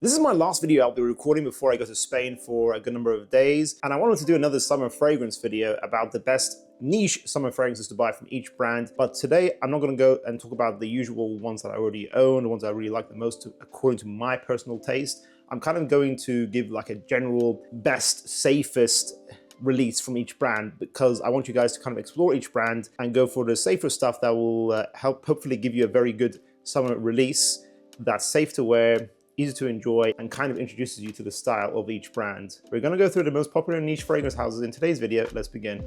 This is my last video I'll be recording before I go to Spain for a good number of days, and I wanted to do another summer fragrance video about the best niche summer fragrances to buy from each brand. But today I'm not going to go and talk about the usual ones that I already own, the ones I really like the most according to my personal taste. I'm kind of going to give like a general best, safest release from each brand, because I want you guys to kind of explore each brand and go for the safer stuff that will help hopefully give you a very good summer release that's safe to wear, easy to enjoy, and kind of introduces you to the style of each brand. We're going to go through the most popular niche fragrance houses in today's video. Let's begin.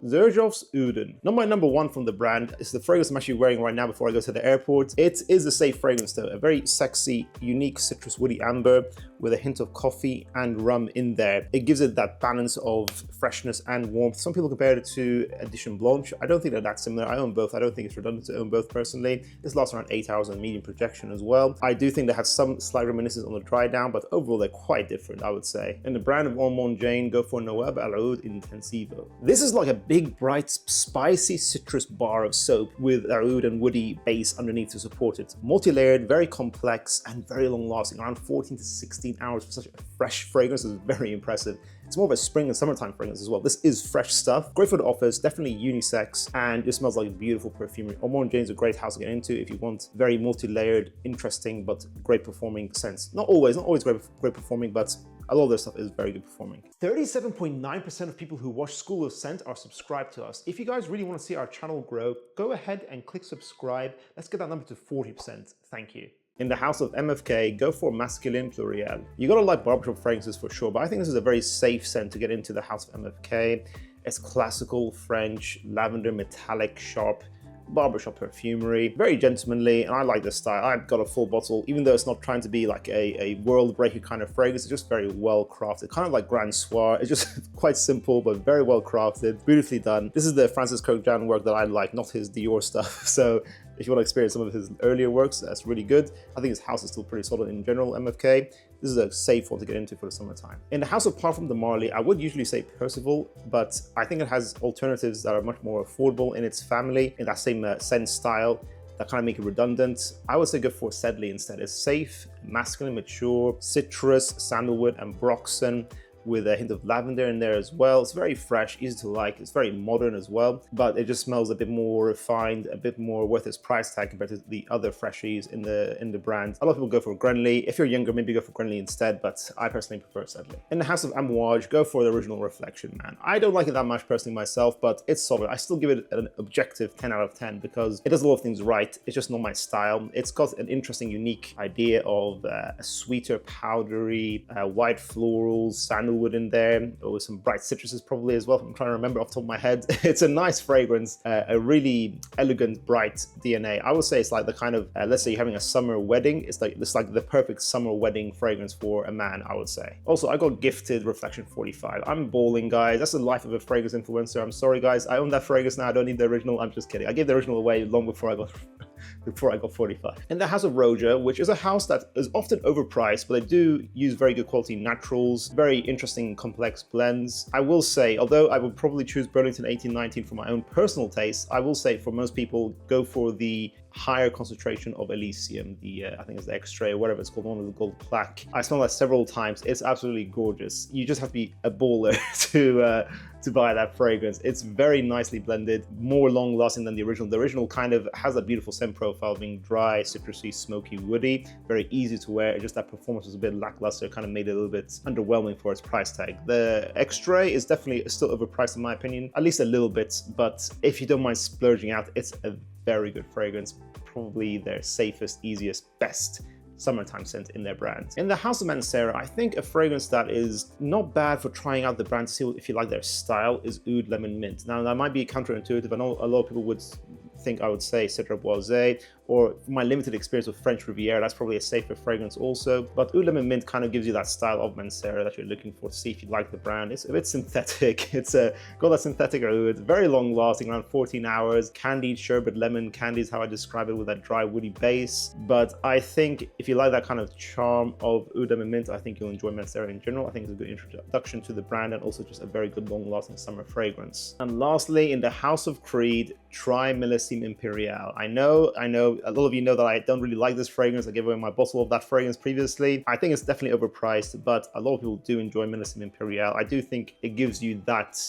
Xerjoff's Uden. Not my number one from the brand. It's the fragrance I'm actually wearing right now before I go to the airport. It is a safe fragrance though, a very sexy, unique citrus woody amber with a hint of coffee and rum in there. It gives it that balance of freshness and warmth. Some people compare it to Edition Blanche. I don't think they're that similar. I own both. I don't think it's redundant to own both personally. This lasts around 8 hours on medium projection as well. I do think they have some slight reminiscence on the dry down, but overall they're quite different, I would say. In the brand of Ormonde Jayne, go for Nawab Aoud Intensivo. This is like a big, bright, spicy citrus bar of soap with Aoud and woody base underneath to support it. Multi-layered, very complex, and very long-lasting. Around 14 to 16 hours for such a fresh fragrance is very impressive. It's more of a spring and summertime fragrance as well. This is fresh stuff. Great for the office, definitely unisex, and it smells like beautiful perfumery. Ormonde Jayne is a great house to get into if you want very multi-layered, interesting, but great performing scents. Not always great performing, but a lot of their stuff is very good performing. 37.9% of people who watch School of Scent are subscribed to us. If you guys really want to see our channel grow, go ahead and click subscribe. Let's get that number to 40%. Thank you. In the house of MFK, go for Masculin Pluriel. You gotta like barbershop fragrances for sure, but I think this is a very safe scent to get into the house of MFK. It's classical, French, lavender, metallic, sharp, barbershop perfumery, very gentlemanly, and I like this style. I've got a full bottle, even though it's not trying to be like a world breaker kind of fragrance. It's just very well crafted, kind of like Grand Soir. It's just quite simple but very well crafted, beautifully done. This is the Francis Kurkdjian work that I like, not his Dior stuff. So if you want to experience some of his earlier works, that's really good. I think his house is still pretty solid in general, MFK. This is a safe one to get into for the summertime. In the house of Parfum de Marly, I would usually say Percival, but I think it has alternatives that are much more affordable in its family, in that same scent style, that kind of make it redundant. I would say go for Sedley instead. It's safe, masculine, mature, citrus, sandalwood, and Broxton, with a hint of lavender in there as well. It's very fresh, easy to like. It's very modern as well, but it just smells a bit more refined, a bit more worth its price tag compared to the other freshies in the brand. A lot of people go for Grenly. If you're younger, maybe go for Grenly instead, but I personally prefer Sedley. In the house of Man Amouage, go for the original Reflection Man. I don't like it that much personally myself, but it's solid. I still give it an objective 10 out of 10 because it does a lot of things right. It's just not my style. It's got an interesting, unique idea of a sweeter, powdery, white florals, sandalwood in there, or some bright citruses probably as well. I'm trying to remember off the top of my head. It's a nice fragrance, a really elegant, bright DNA. I would say it's like the kind of, let's say you're having a summer wedding. It's like the perfect summer wedding fragrance for a man, I would say. Also, I got gifted Reflection 45. I'm balling, guys. That's the life of a fragrance influencer. I'm sorry, guys. I own that fragrance now. I don't need the original. I'm just kidding. I gave the original away long before I got 45. In the house of Roja, which is a house that is often overpriced, but they do use very good quality naturals, very interesting complex blends. I will say, although I would probably choose Burlington 1819 for my own personal taste, I will say for most people, go for the higher concentration of Elysium, I think it's the X-Ray or whatever it's called, one with the gold plaque. I smelled that several times. It's absolutely gorgeous. You just have to be a baller to buy that fragrance. It's very nicely blended, more long lasting than the original. The original kind of has that beautiful scent profile, being dry, citrusy, smoky, woody, very easy to wear. It's just that performance was a bit lackluster, kind of made it a little bit underwhelming for its price tag. The X-Ray is definitely still overpriced in my opinion, at least a little bit, but if you don't mind splurging out, it's a very good fragrance, probably their safest, easiest, best summertime scent in their brand. In the house of Mancera, I think a fragrance that is not bad for trying out the brand to see if you like their style is Oud Lemon Mint. Now that might be counterintuitive. I know a lot of people would think I would say Citra Boisé or from my limited experience with French Riviera, that's probably a safer fragrance also. But Oud Lemon Mint kind of gives you that style of Mancera that you're looking for to see if you like the brand. It's a bit synthetic. It's got that synthetic oud, very long lasting, around 14 hours. Candied sherbet lemon candy is how I describe it, with that dry woody base. But I think if you like that kind of charm of Oud Lemon Mint, I think you'll enjoy Mancera in general. I think it's a good introduction to the brand, and also just a very good long lasting summer fragrance. And lastly, in the house of Creed, try Millésime Impérial. I know a lot of you know that I don't really like this fragrance. I gave away my bottle of that fragrance previously. I think it's definitely overpriced, but a lot of people do enjoy Millésime Impérial. I do think it gives you that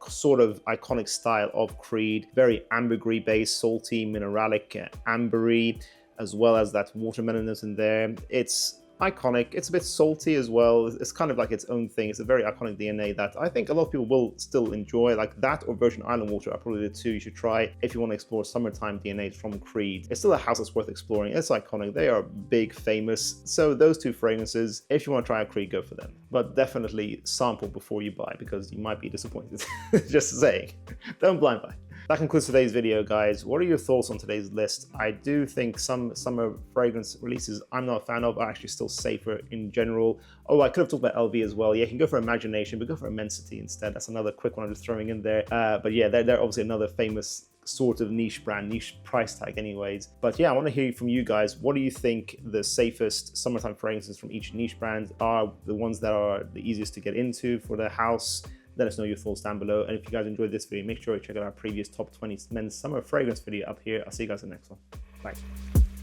sort of iconic style of Creed, very ambergris based, salty, mineralic, ambery, as well as that watermelonness in there. It's iconic. It's a bit salty as well. It's kind of like its own thing. It's a very iconic DNA that I think a lot of people will still enjoy. Like that or Virgin Island Water are probably the two you should try if you want to explore summertime DNA from Creed. It's still a house that's worth exploring. It's iconic. They are big, famous. So those two fragrances, if you want to try a Creed, go for them. But definitely sample before you buy, because you might be disappointed. Just saying. Don't blind buy. That concludes today's video, guys. What are your thoughts on today's list? I do think some summer fragrance releases I'm not a fan of are actually still safer in general. Oh, I could have talked about LV as well. Yeah, you can go for Imagination, but go for Immensity instead. That's another quick one I'm just throwing in there. But yeah, they're obviously another famous sort of niche brand, niche price tag anyways. But yeah, I want to hear from you guys. What do you think the safest summertime fragrances from each niche brand are? The ones that are the easiest to get into for the house? Let us know your thoughts down below. And if you guys enjoyed this video, make sure you check out our previous top 20 men's summer fragrance video up here. I'll see you guys in the next one. Bye.